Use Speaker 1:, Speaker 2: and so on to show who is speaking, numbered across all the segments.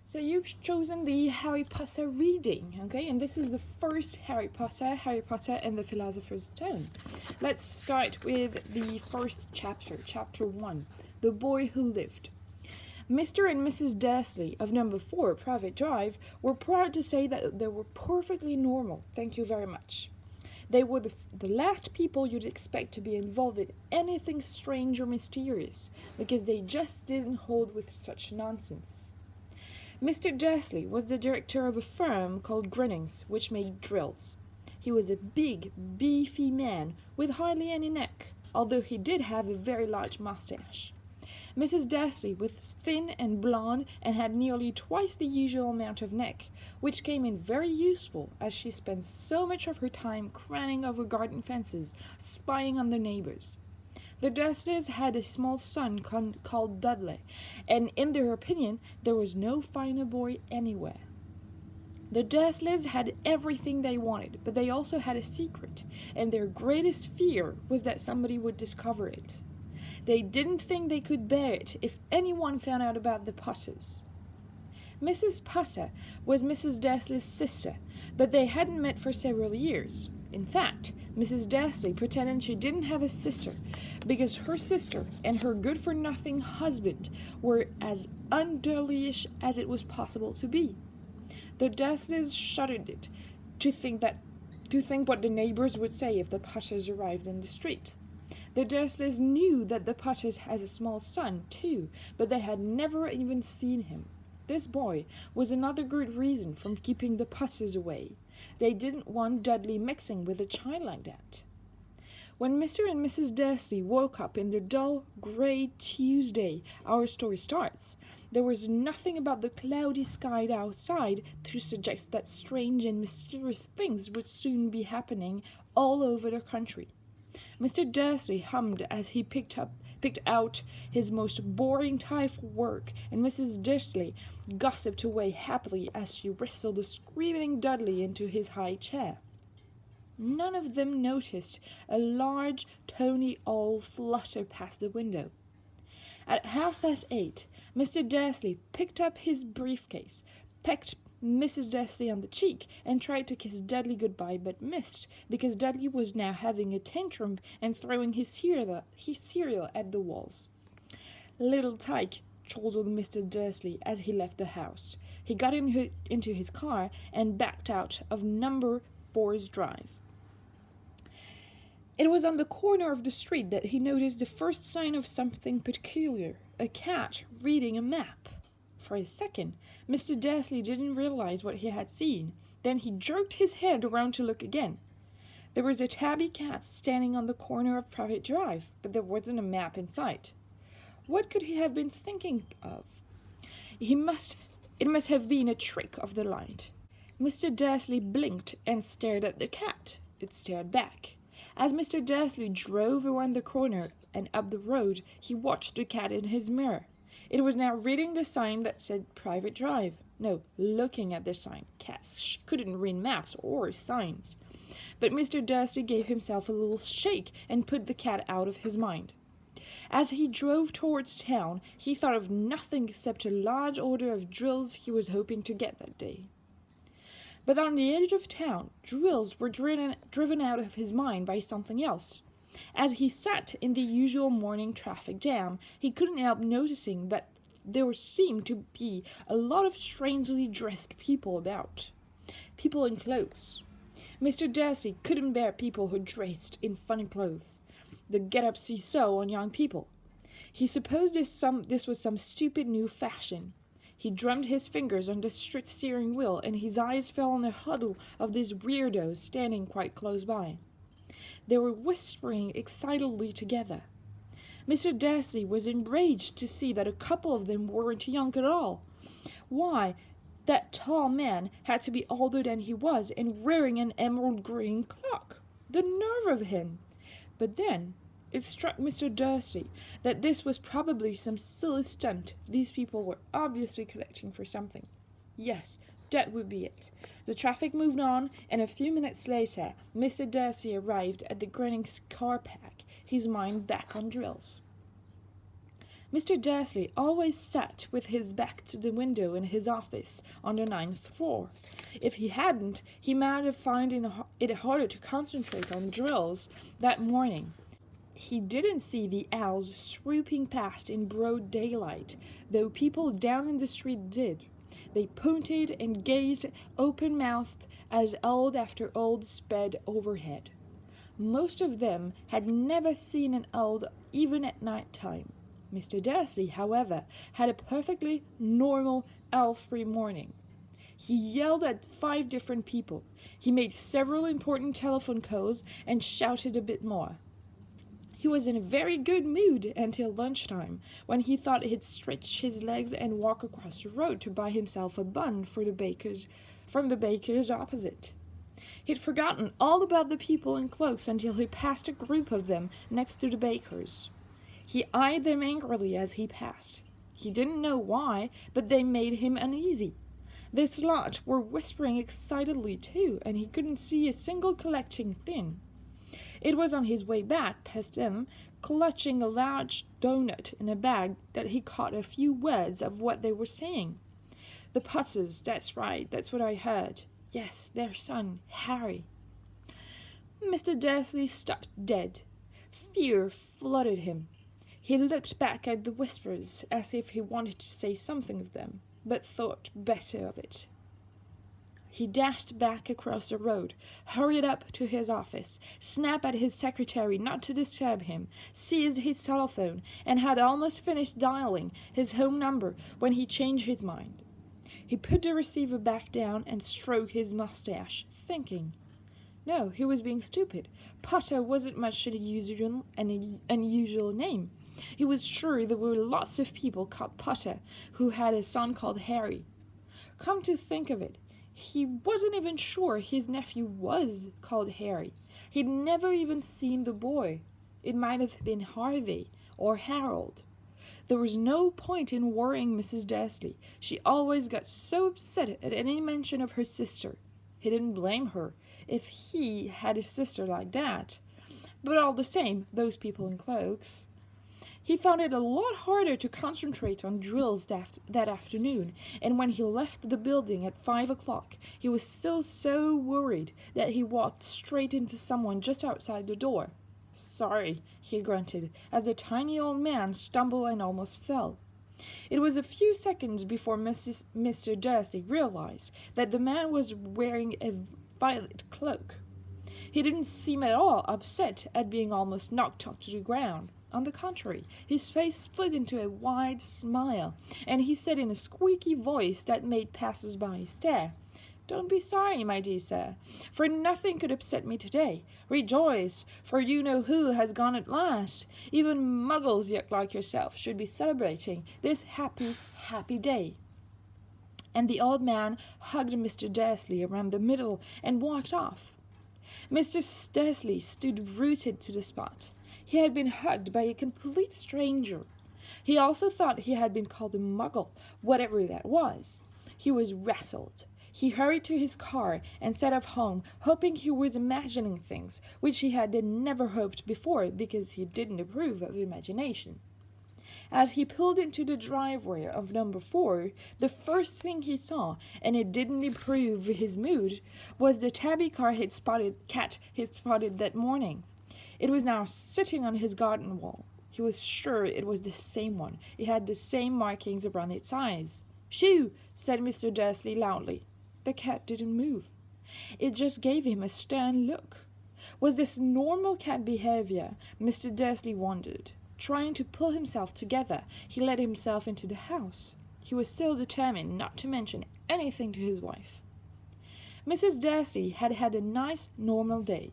Speaker 1: So you've chosen the Harry Potter reading, okay? And this is the first Harry Potter and the Philosopher's Stone. Let's start with the first chapter, chapter 1, The Boy Who Lived. Mr. and Mrs. Dursley of number 4 Private Drive were proud to say that they were perfectly normal, thank you very much. They were the last people you'd expect to be involved in anything strange or mysterious, because they just didn't hold with such nonsense. Mr. Dursley was the director of a firm called Grinnings, which made drills. He was a big, beefy man with hardly any neck, although he did have a very large mustache. Mrs. Dursley was thin and blonde and had nearly twice the usual amount of neck, which came in very useful as she spent so much of her time craning over garden fences, spying on the neighbors. The Dursleys had a small son called Dudley, and in their opinion there was no finer boy anywhere. The Dursleys had everything they wanted, but they also had a secret, and their greatest fear was that somebody would discover it. They didn't think they could bear it if anyone found out about the Potters. Mrs. Potter was Mrs. Dursley's sister, but they hadn't met for several years. In fact, Mrs. Dursley pretended she didn't have a sister because her sister and her good-for-nothing husband were as un-Durleyish as it was possible to be. The Dursleys shuddered it to think what the neighbors would say if the Potters arrived in the street. The Dursleys knew that the Potters had a small son, too, but they had never even seen him. This boy was another good reason for keeping the Potters away. They didn't want Dudley mixing with a child like that. When Mr. and Mrs. Dursley woke up in the dull, grey Tuesday our story starts, there was nothing about the cloudy sky outside to suggest that strange and mysterious things would soon be happening all over the country. Mr. Dursley hummed as he picked out his most boring tie for work, and Mrs. Dursley gossiped away happily as she wrestled the screaming Dudley into his high chair. None of them noticed a large tawny owl flutter past the window. At 8:30, Mr. Dursley picked up his briefcase, pecked Mrs. Dursley on the cheek, and tried to kiss Dudley goodbye, but missed, because Dudley was now having a tantrum and throwing his cereal at the walls. "Little Tyke," chortled Mr. Dursley as he left the house. He got into his car and backed out of number 4's drive. It was on the corner of the street that he noticed the first sign of something peculiar, a cat reading a map. For a second, Mr. Dursley didn't realize what he had seen. Then he jerked his head around to look again. There was a tabby cat standing on the corner of Private Drive, but there wasn't a map in sight. What could he have been thinking of? It must have been a trick of the light. Mr. Dursley blinked and stared at the cat. It stared back. As Mr. Dursley drove around the corner and up the road, he watched the cat in his mirror. It was now reading the sign that said Private Drive. No, looking at the sign. Cats couldn't read maps or signs. But Mr. Dursley gave himself a little shake and put the cat out of his mind. As he drove towards town, he thought of nothing except a large order of drills he was hoping to get that day. But on the edge of town, drills were driven out of his mind by something else. As he sat in the usual morning traffic jam, he couldn't help noticing that there seemed to be a lot of strangely dressed people about. People in clothes. Mr. Dursley couldn't bear people who dressed in funny clothes. The get-ups he saw on young people. He supposed this was some stupid new fashion. He drummed his fingers on the strict steering wheel, and his eyes fell on a huddle of these weirdos standing quite close by. They were whispering excitedly together. Mr. Dursley was enraged to see that a couple of them weren't young at all. Why, that tall man had to be older than he was and wearing an emerald green clock. The nerve of him! But then it struck Mr. Dursley that this was probably some silly stunt. These people were obviously collecting for something. Yes, that would be it. The traffic moved on, and a few minutes later, Mr. Dursley arrived at the Grinnings car park, his mind back on drills. Mr. Dursley always sat with his back to the window in his office on the 9th floor. If he hadn't, he might have found it harder to concentrate on drills that morning. He didn't see the owls swooping past in broad daylight, though people down in the street did. They pointed and gazed open-mouthed as owl after owl sped overhead. Most of them had never seen an owl even at night time. Mr. Dursley, however, had a perfectly normal owl-free morning. He yelled at 5 different people. He made several important telephone calls and shouted a bit more. He was in a very good mood until lunchtime, when he thought he'd stretch his legs and walk across the road to buy himself a bun from the baker's opposite. He'd forgotten all about the people in cloaks until he passed a group of them next to the baker's. He eyed them angrily as he passed. He didn't know why, but they made him uneasy. This lot were whispering excitedly too, and he couldn't see a single collecting thing. It was on his way back past them, clutching a large doughnut in a bag, that he caught a few words of what they were saying. The Potters, that's right, that's what I heard. Yes, their son, Harry. Mr. Dursley stopped dead. Fear flooded him. He looked back at the whispers as if he wanted to say something of them, but thought better of it. He dashed back across the road, hurried up to his office, snapped at his secretary not to disturb him, seized his telephone, and had almost finished dialing his home number when he changed his mind. He put the receiver back down and stroked his mustache, thinking. No, he was being stupid. Potter wasn't much an unusual name. He was sure there were lots of people called Potter who had a son called Harry. Come to think of it, he wasn't even sure his nephew was called Harry. He'd never even seen the boy. It might have been Harvey or Harold. There was no point in worrying Mrs. Dursley. She always got so upset at any mention of her sister. He didn't blame her if he had a sister like that. But all the same, those people in cloaks. He found it a lot harder to concentrate on drills that afternoon, and when he left the building at 5 o'clock, he was still so worried that he walked straight into someone just outside the door. Sorry, he grunted, as the tiny old man stumbled and almost fell. It was a few seconds before Mr. Dursley realized that the man was wearing a violet cloak. He didn't seem at all upset at being almost knocked off to the ground. On the contrary, his face split into a wide smile, and he said in a squeaky voice that made passers-by stare, "Don't be sorry, my dear sir, for nothing could upset me today. Rejoice, for you know who has gone at last. Even muggles like yourself should be celebrating this happy, happy day." And the old man hugged Mr. Dursley around the middle and walked off. Mr. Dursley stood rooted to the spot. He had been hugged by a complete stranger. He also thought he had been called a muggle, whatever that was. He was rattled. He hurried to his car and set off home, hoping he was imagining things, which he had never hoped before because he didn't approve of imagination. As he pulled into the driveway of number 4, the first thing he saw, and it didn't improve his mood, was the tabby cat he'd spotted that morning. It was now sitting on his garden wall. He was sure it was the same one. It had the same markings around its eyes. "Shoo!" said Mr. Dursley loudly. The cat didn't move. It just gave him a stern look. Was this normal cat behavior? Mr. Dursley wondered. Trying to pull himself together, he let himself into the house. He was still determined not to mention anything to his wife. Mrs. Dursley had had a nice, normal day.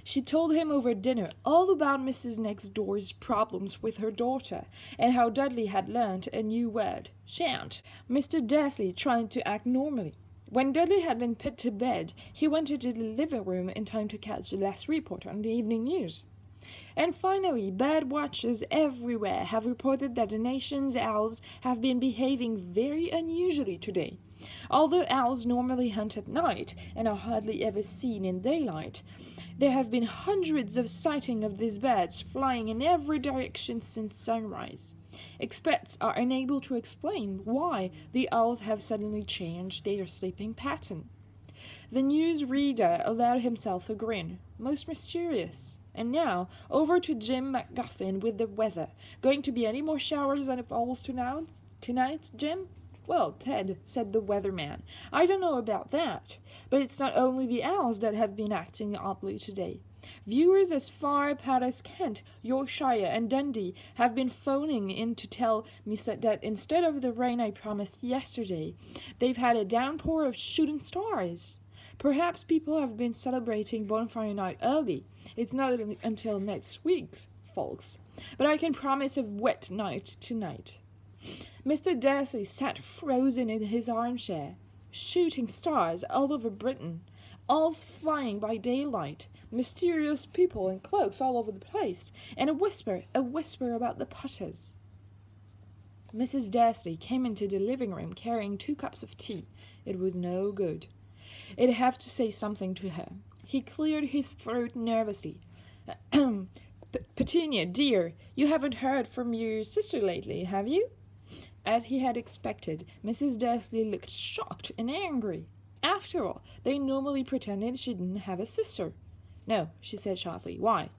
Speaker 1: She told him over dinner all about Mrs. Next Door's problems with her daughter, and how Dudley had learned a new word, shan't. Mr. Dursley tried to act normally. When Dudley had been put to bed, he went into the living room in time to catch the last report on the evening news. And finally, bird watchers everywhere have reported that the nation's owls have been behaving very unusually today. Although owls normally hunt at night and are hardly ever seen in daylight, there have been hundreds of sightings of these birds flying in every direction since sunrise. Experts are unable to explain why the owls have suddenly changed their sleeping pattern. The newsreader allowed himself a grin. Most mysterious. And now, over to Jim McGuffin with the weather. Going to be any more showers and falls tonight, Jim? Well, Ted, said the weatherman, I don't know about that. But it's not only the owls that have been acting oddly today. Viewers as far apart as Kent, Yorkshire, and Dundee have been phoning in to tell me that instead of the rain I promised yesterday, they've had a downpour of shooting stars. Perhaps people have been celebrating Bonfire Night early. It's not until next week, folks. But I can promise a wet night tonight. Mr. Darcy sat frozen in his armchair. Shooting stars all over Britain, all flying by daylight, mysterious people in cloaks all over the place, and a whisper about the Potters. Mrs. Darcy came into the living room carrying 2 cups of tea. It was no good. He'd have to say something to her. He cleared his throat nervously. Petunia, dear, you haven't heard from your sister lately, have you? As he had expected, Mrs. Darcy looked shocked and angry. After all, they normally pretended she didn't have a sister. No, she said sharply. Why?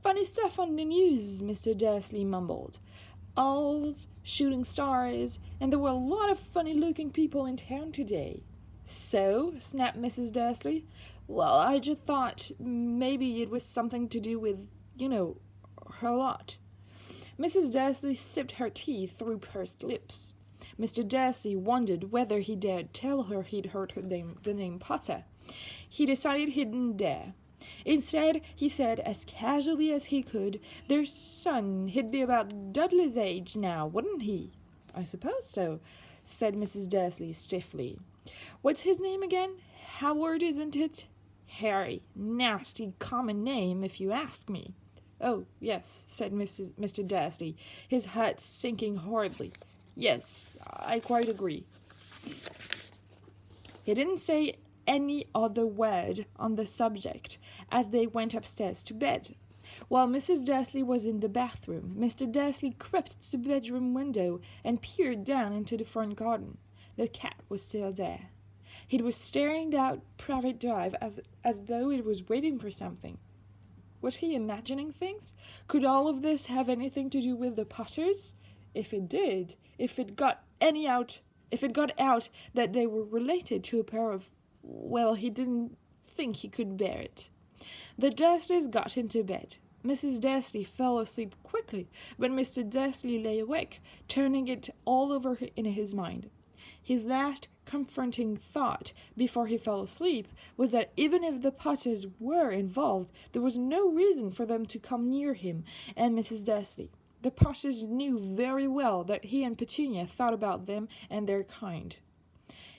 Speaker 1: Funny stuff on the news, Mr. Darcy mumbled. Owls, shooting stars, and there were a lot of funny-looking people in town today. So? Snapped Mrs. Darcy. Well, I just thought maybe it was something to do with, her lot. Mrs. Darcy sipped her tea through pursed lips. Mr. Darcy wondered whether he dared tell her he'd heard the name Potter. He decided he didn't dare. Instead, he said as casually as he could, their son, he'd be about Dudley's age now, wouldn't he? I suppose so, said Mrs. Darcy stiffly. What's his name again? Howard, isn't it? Harry. Nasty common name, if you ask me. Oh, yes, said Mr. Darcy, his heart sinking horribly. Yes, I quite agree. He didn't say any other word on the subject as they went upstairs to bed. While Mrs. Darcy was in the bathroom, Mr. Darcy crept to the bedroom window and peered down into the front garden. The cat was still there. It was staring down Private Drive as though it was waiting for something. Was he imagining things? Could all of this have anything to do with the Potters? If it did, if it got out that they were related to a pair of, well, he didn't think he could bear it. The Dursleys got into bed. Mrs. Darcy fell asleep quickly, but Mr. Darcy lay awake, turning it all over in his mind. His last comforting thought before he fell asleep was that even if the Potters were involved, there was no reason for them to come near him and Mrs. Darcy. The Potters knew very well that he and Petunia thought about them and their kind.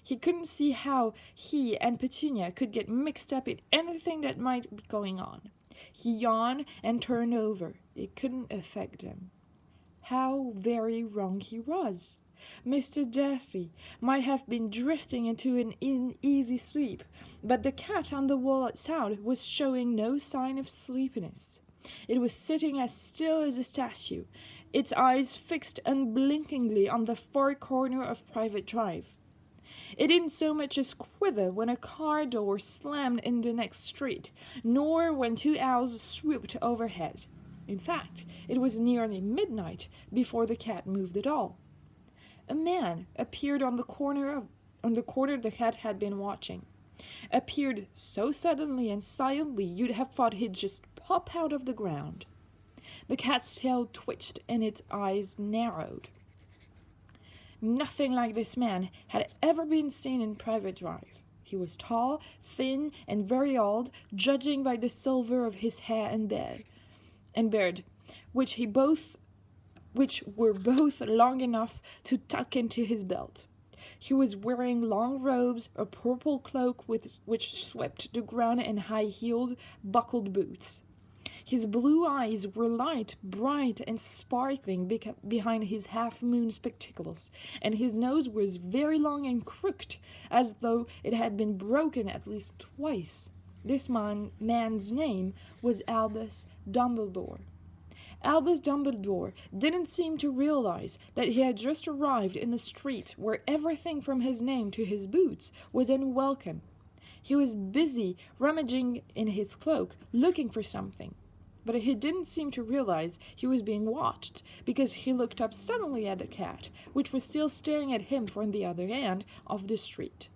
Speaker 1: He couldn't see how he and Petunia could get mixed up in anything that might be going on. He yawned and turned over. It couldn't affect them. How very wrong he was. Mr. Darcy might have been drifting into an uneasy sleep, but the cat on the wall outside was showing no sign of sleepiness. It was sitting as still as a statue, its eyes fixed unblinkingly on the far corner of Private Drive. It didn't so much as quiver when a car door slammed in the next street, nor when 2 owls swooped overhead. In fact, it was nearly midnight before the cat moved at all. A man appeared on the corner the cat had been watching. Appeared so suddenly and silently you'd have thought he'd just pop out of the ground. The cat's tail twitched and its eyes narrowed. Nothing like this man had ever been seen in Private Drive. He was tall, thin, and very old, judging by the silver of his hair and beard, which were both long enough to tuck into his belt. He was wearing long robes, a purple cloak which swept the ground, and high-heeled, buckled boots. His blue eyes were light, bright, and sparkling behind his half-moon spectacles, and his nose was very long and crooked, as though it had been broken at least twice. This man's name was Albus Dumbledore. Albus Dumbledore didn't seem to realize that he had just arrived in a street where everything from his name to his boots was unwelcome. He was busy rummaging in his cloak, looking for something. But he didn't seem to realize he was being watched, because he looked up suddenly at the cat, which was still staring at him from the other end of the street.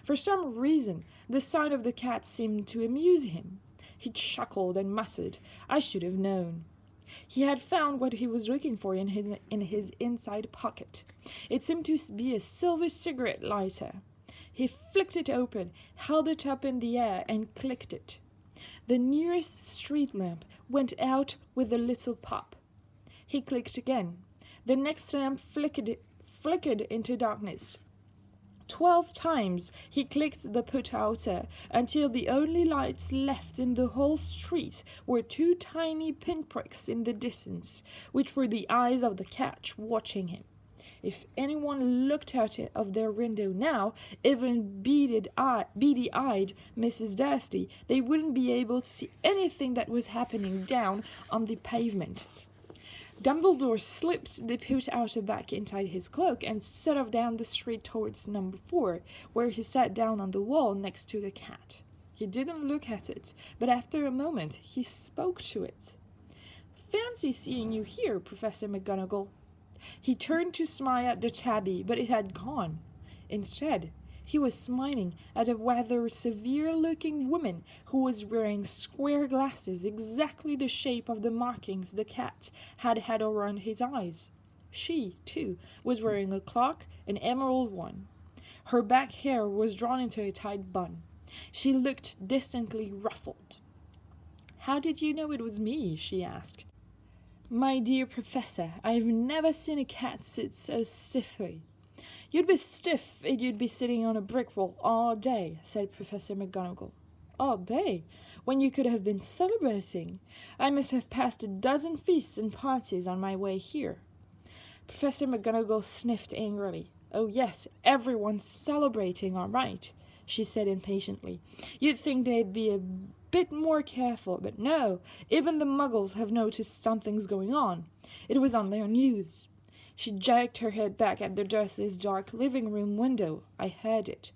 Speaker 1: For some reason, the sight of the cat seemed to amuse him. He chuckled and muttered, "I should have known." He had found what he was looking for in his inside pocket. It seemed to be a silver cigarette lighter. He flicked it open, held it up in the air, and clicked it. The nearest street lamp went out with a little pop. He clicked again. The next lamp flickered into darkness. 12 times he clicked the put-outer until the only lights left in the whole street were 2 tiny pinpricks in the distance, which were the eyes of the cat watching him. If anyone looked out of their window now, even beady-eyed Mrs. Dursley, they wouldn't be able to see anything that was happening down on the pavement. Dumbledore slipped the put-outer back inside his cloak and set off down the street towards number 4, where he sat down on the wall next to the cat. He didn't look at it, but after a moment he spoke to it. "Fancy seeing you here, Professor McGonagall." He turned to smile at the tabby, but it had gone. Instead, he was smiling at a rather severe-looking woman who was wearing square glasses exactly the shape of the markings the cat had had around his eyes. She, too, was wearing a cloak, an emerald one. Her back hair was drawn into a tight bun. She looked distantly ruffled. "How did you know it was me?" she asked. "My dear Professor, I've never seen a cat sit so stiffly." "You'd be stiff if you'd be sitting on a brick wall all day," said Professor McGonagall. "All day? When you could have been celebrating. I must have passed a dozen feasts and parties on my way here." Professor McGonagall sniffed angrily. "Oh yes, everyone's celebrating, all right," she said impatiently. "You'd think they'd be a bit more careful, but no, even the Muggles have noticed something's going on. It was on their news." She jerked her head back at the Dursleys' dark living-room window. "I heard it.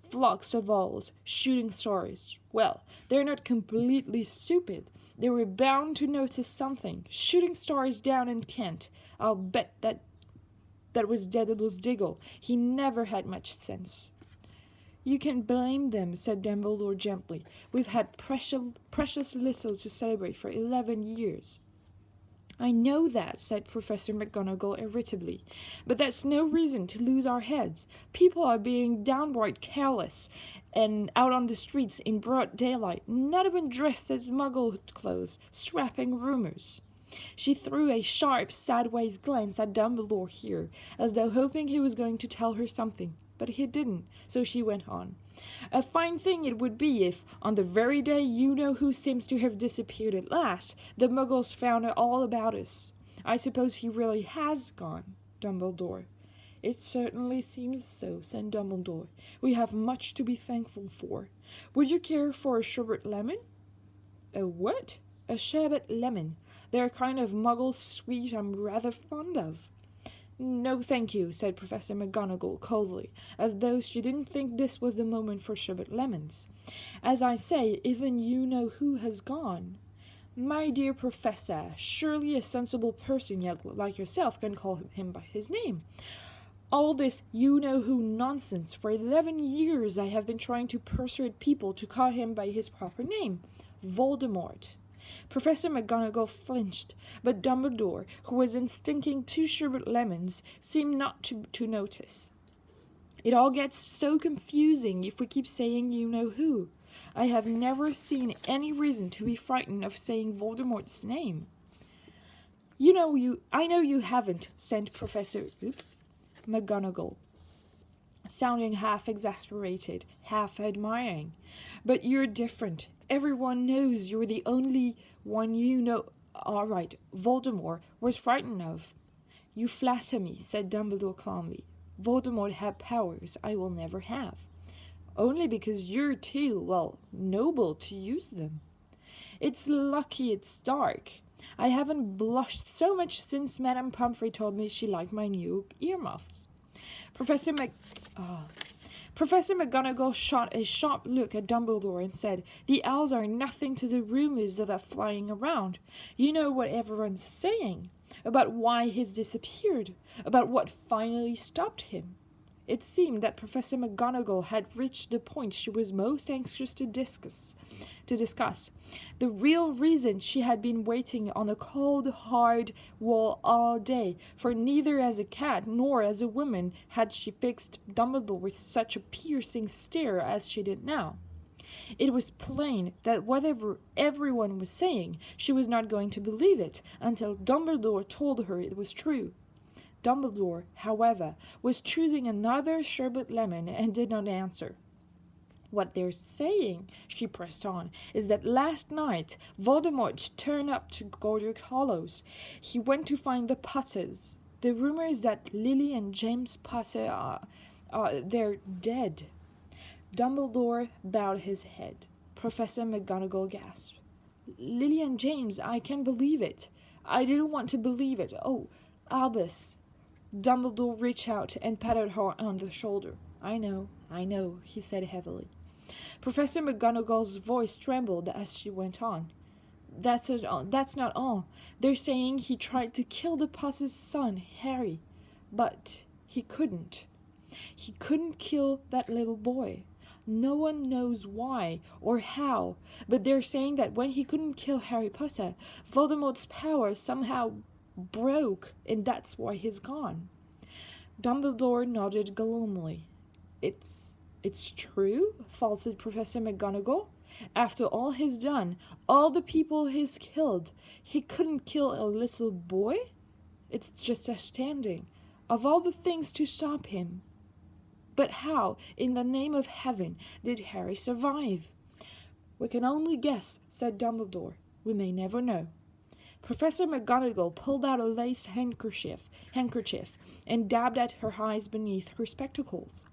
Speaker 1: Flocks of owls, shooting stars. Well, they're not completely stupid. They were bound to notice something. Shooting stars down in Kent. I'll bet that was Daedalus Diggle. He never had much sense." "You can't blame them," said Dumbledore gently. "We've had precious little to celebrate for 11 years. "I know that," said Professor McGonagall irritably, "but that's no reason to lose our heads. People are being downright careless and out on the streets in broad daylight, not even dressed as Muggle clothes, strapping rumours." She threw a sharp, sideways glance at Dumbledore here, as though hoping he was going to tell her something. But he didn't, so she went on. "A fine thing it would be if, on the very day you-know-who seems to have disappeared at last, the Muggles found out all about us. I suppose he really has gone, Dumbledore." "It certainly seems so," said Dumbledore. "We have much to be thankful for. Would you care for a sherbet lemon?" "A what?" "A sherbet lemon. They're a kind of Muggle sweet I'm rather fond of." "No, thank you," said Professor McGonagall coldly, as though she didn't think this was the moment for sherbet lemons. "As I say, even you-know-who has gone." "My dear Professor, surely a sensible person like yourself can call him by his name. All this you-know-who nonsense. For 11 years I have been trying to persuade people to call him by his proper name, Voldemort." Professor McGonagall flinched, but Dumbledore, who was instinking 2 sherbet lemons, seemed not to notice. "It all gets so confusing if we keep saying you-know-who. I have never seen any reason to be frightened of saying Voldemort's name." I know you haven't," said Professor McGonagall, sounding half exasperated, half admiring. "But you're different. Everyone knows you're the only one you know, all right, Voldemort was frightened of. You flatter me, said Dumbledore calmly. Voldemort had powers I will never have. Only because you're too, well, noble to use them. It's lucky it's dark. I haven't blushed so much since Madame Pomfrey told me she liked my new earmuffs. Professor McGonagall shot a sharp look at Dumbledore and said, The owls are nothing to the rumors that are flying around. You know what everyone's saying about why he's disappeared, about what finally stopped him. It seemed that Professor McGonagall had reached the point she was most anxious to discuss. The real reason she had been waiting on the cold, hard wall all day, for neither as a cat nor as a woman had she fixed Dumbledore with such a piercing stare as she did now. It was plain that whatever everyone was saying, she was not going to believe it until Dumbledore told her it was true. Dumbledore, however, was choosing another sherbet lemon and did not answer. What they're saying, she pressed on, is that last night Voldemort turned up to Godric Hollows. He went to find the Potters. The rumor is that Lily and James Potter they're dead. Dumbledore bowed his head. Professor McGonagall gasped. Lily and James, I can't believe it. I didn't want to believe it. Oh, Albus. Dumbledore reached out and patted her on the shoulder. I know, he said heavily. Professor McGonagall's voice trembled as she went on. That's not all. They're saying he tried to kill the Potter's son, Harry. But he couldn't. He couldn't kill that little boy. No one knows why or how, but they're saying that when he couldn't kill Harry Potter, Voldemort's power somehow broke, and that's why he's gone. Dumbledore nodded gloomily. It's true, faltered Professor McGonagall. After all he's done, all the people he's killed, he couldn't kill a little boy? It's just astounding. Of all the things to stop him. But how, in the name of heaven, did Harry survive? We can only guess, said Dumbledore. We may never know. Professor McGonagall pulled out a lace handkerchief and dabbed at her eyes beneath her spectacles.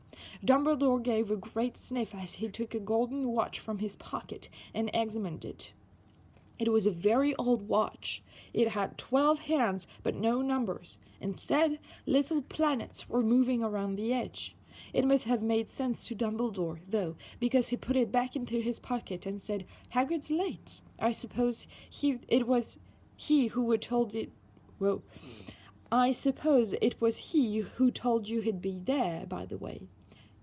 Speaker 1: Dumbledore gave a great sniff as he took a golden watch from his pocket and examined it. It was a very old watch. It had 12 hands, but no numbers. Instead, little planets were moving around the edge. It must have made sense to Dumbledore, though, because he put it back into his pocket and said, Hagrid's late. I suppose it was he who told you he'd be there, by the way.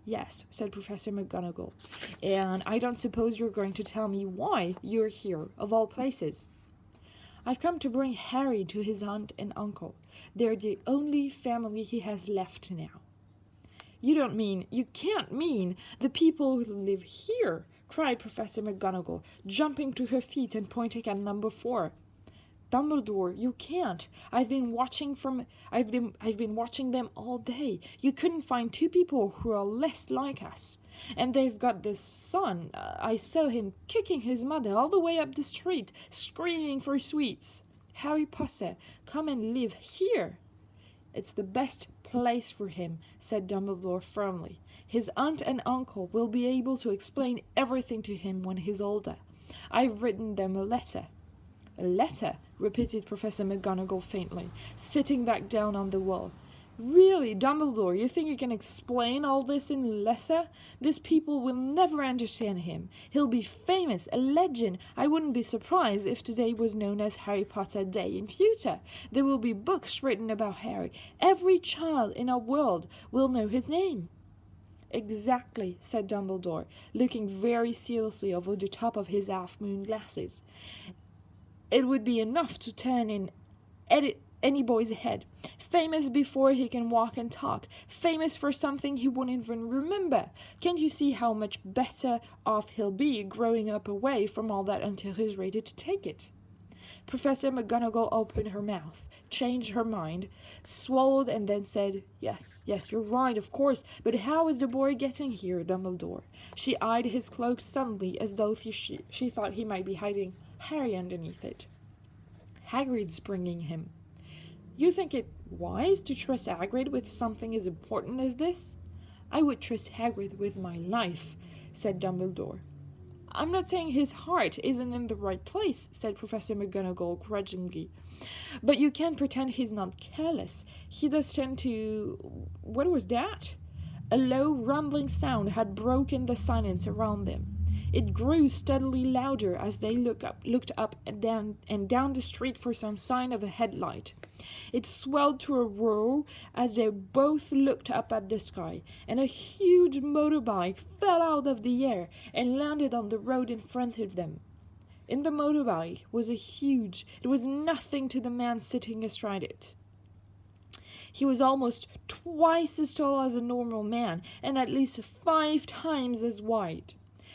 Speaker 1: Yes, said Professor McGonagall, and I don't suppose you're going to tell me why you're here, of all places. I've come to bring Harry to his aunt and uncle. They're the only family he has left now. You can't mean the people who live here, cried Professor McGonagall, jumping to her feet and pointing at number 4. Dumbledore, you can't. I've been watching them all day. You couldn't find 2 people who are less like us. And they've got this son. I saw him kicking his mother all the way up the street, screaming for sweets. Harry Potter, come and live here. It's the best place for him, said Dumbledore firmly. His aunt and uncle will be able to explain everything to him when he's older. I've written them a letter. A letter, repeated Professor McGonagall faintly, sitting back down on the wall. Really, Dumbledore, you think you can explain all this in a letter? These people will never understand him. He'll be famous, a legend. I wouldn't be surprised if today was known as Harry Potter Day in future. There will be books written about Harry. Every child in our world will know his name. Exactly, said Dumbledore, looking very seriously over the top of his half-moon glasses. It would be enough to turn in any boy's head. Famous before he can walk and talk. Famous for something he won't even remember. Can't you see how much better off he'll be growing up away from all that until he's ready to take it? Professor McGonagall opened her mouth, changed her mind, swallowed, and then said, Yes, you're right, of course, but how is the boy getting here, Dumbledore? She eyed his cloak suddenly as though she thought he might be hiding Harry underneath it. Hagrid's bringing him. You think it wise to trust Hagrid with something as important as this? I would trust Hagrid with my life, said Dumbledore. I'm not saying his heart isn't in the right place, said Professor McGonagall grudgingly. But you can't pretend he's not careless. He does tend to... What was that? A low, rumbling sound had broken the silence around them. It grew steadily louder as they looked up and down the street for some sign of a headlight. It swelled to a roar as they both looked up at the sky, and a huge motorbike fell out of the air and landed on the road in front of them. In the motorbike was it was nothing to the man sitting astride it. He was almost twice as tall as a normal man, and at least 5 times as wide.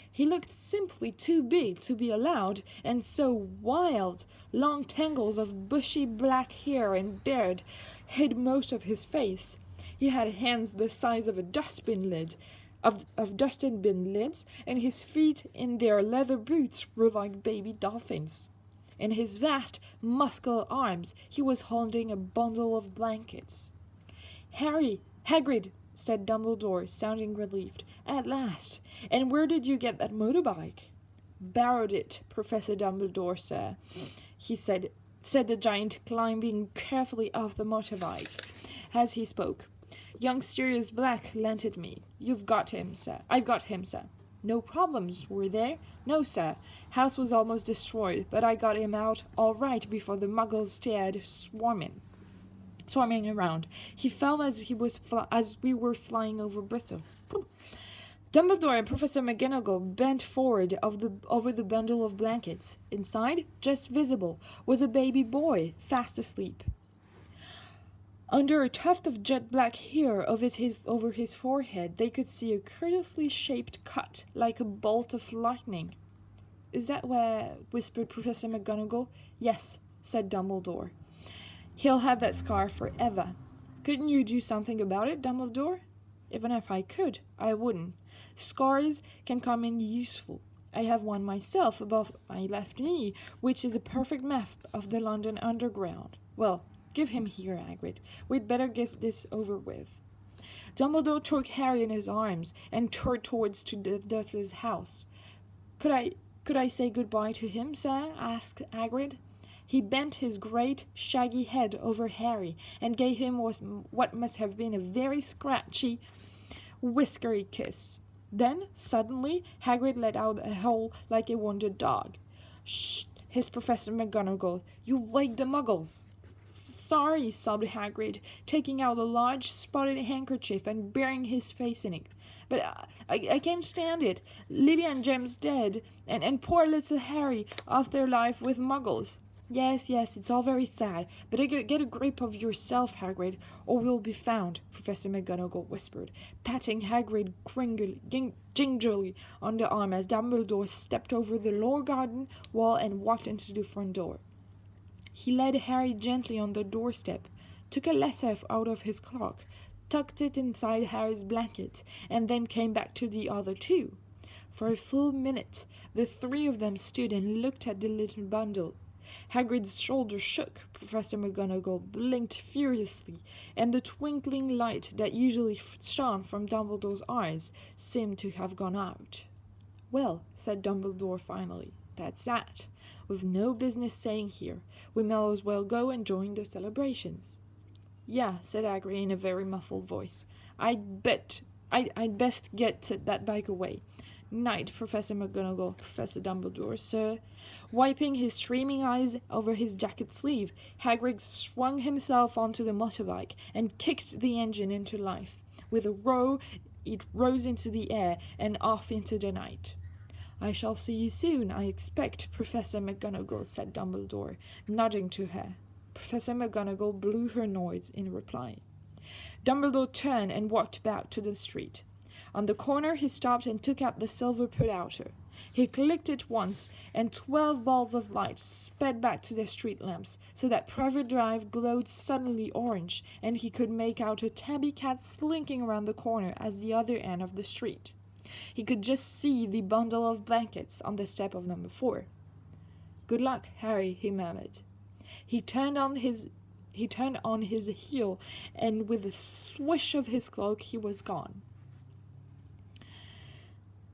Speaker 1: He looked simply too big to be allowed, and so wild. Long tangles of bushy black hair and beard hid most of his face. He had hands the size of a dustbin lid, of dustbin lids, and his feet in their leather boots were like baby dolphins. In his vast, muscular arms he was holding a bundle of blankets. Hagrid, said Dumbledore, sounding relieved. At last. And where did you get that motorbike? Borrowed it, Professor Dumbledore, sir, said the giant, climbing carefully off the motorbike. As he spoke, young Sirius Black lent it me. I've got him, sir. No problems, were there? No, sir. House was almost destroyed, but I got him out all right before the Muggles started swarming around. He fell as we were flying over Bristol. Dumbledore and Professor McGonagall bent forward over the bundle of blankets. Inside, just visible, was a baby boy, fast asleep. Under a tuft of jet black hair over his forehead, they could see a curiously shaped cut, like a bolt of lightning. Is that where? Whispered Professor McGonagall. Yes, said Dumbledore. He'll have that scar forever. Couldn't you do something about it, Dumbledore? Even if I could, I wouldn't. Scars can come in useful. I have one myself above my left knee, which is a perfect map of the London Underground. Well, give him here, Hagrid. We'd better get this over with. Dumbledore took Harry in his arms and turned towards the Dursleys' house. Could I say goodbye to him, sir? Asked Hagrid. He bent his great, shaggy head over Harry and gave him what must have been a very scratchy, whiskery kiss. Then, suddenly, Hagrid let out a howl like a wounded dog. Shh! Hissed Professor McGonagall. You wake the Muggles. Sorry, sobbed Hagrid, taking out a large spotted handkerchief and burying his face in it. But I can't stand it. Lily and James dead, and poor little Harry off their life with Muggles. Yes, it's all very sad, but get a grip of yourself, Hagrid, or we'll be found, Professor McGonagall whispered, patting Hagrid gingerly on the arm as Dumbledore stepped over the lower garden wall and walked into the front door. He led Harry gently on the doorstep, took a letter out of his cloak, tucked it inside Harry's blanket, and then came back to the other two. For a full minute, the 3 of them stood and looked at the little bundle. Hagrid's shoulders shook, Professor McGonagall blinked furiously, and the twinkling light that usually shone from Dumbledore's eyes seemed to have gone out. Well, said Dumbledore finally, that's that. We've no business staying here. We may as well go and join the celebrations. Yeah, said Hagrid in a very muffled voice. I'd best get that bike away. Night, Professor McGonagall, Professor Dumbledore, sir. Wiping his streaming eyes over his jacket sleeve, Hagrid swung himself onto the motorbike and kicked the engine into life. With a roar, it rose into the air and off into the night. I shall see you soon, I expect, Professor McGonagall, said Dumbledore, nodding to her. Professor McGonagall blew her nose in reply. Dumbledore turned and walked back to the street. On the corner he stopped and took out the silver put-outer. He clicked it once, and 12 balls of light sped back to their street lamps, so that Private Drive glowed suddenly orange, and he could make out a tabby cat slinking around the corner at the other end of the street. He could just see the bundle of blankets on the step of number 4. "Good luck, Harry," he murmured. He turned on his heel, and with a swish of his cloak he was gone.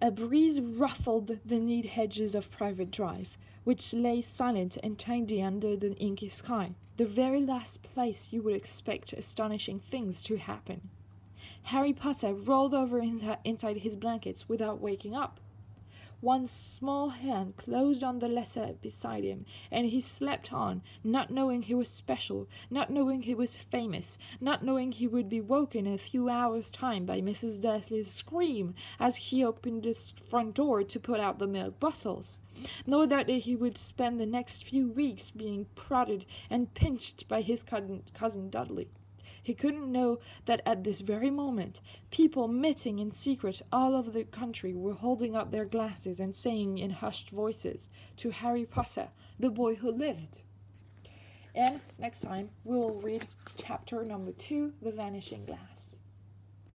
Speaker 1: A breeze ruffled the neat hedges of Private Drive, which lay silent and tidy under the inky sky, the very last place you would expect astonishing things to happen. Harry Potter rolled over inside his blankets without waking up. One small hand closed on the letter beside him, and he slept on, not knowing he was special, not knowing he was famous, not knowing he would be woken in a few hours' time by Mrs. Dursley's scream as he opened the front door to put out the milk bottles, nor that he would spend the next few weeks being prodded and pinched by his cousin Dudley. He couldn't know that at this very moment, people meeting in secret all over the country were holding up their glasses and saying in hushed voices, "To Harry Potter, the boy who lived." And next time, we'll read chapter number 2, The Vanishing Glass.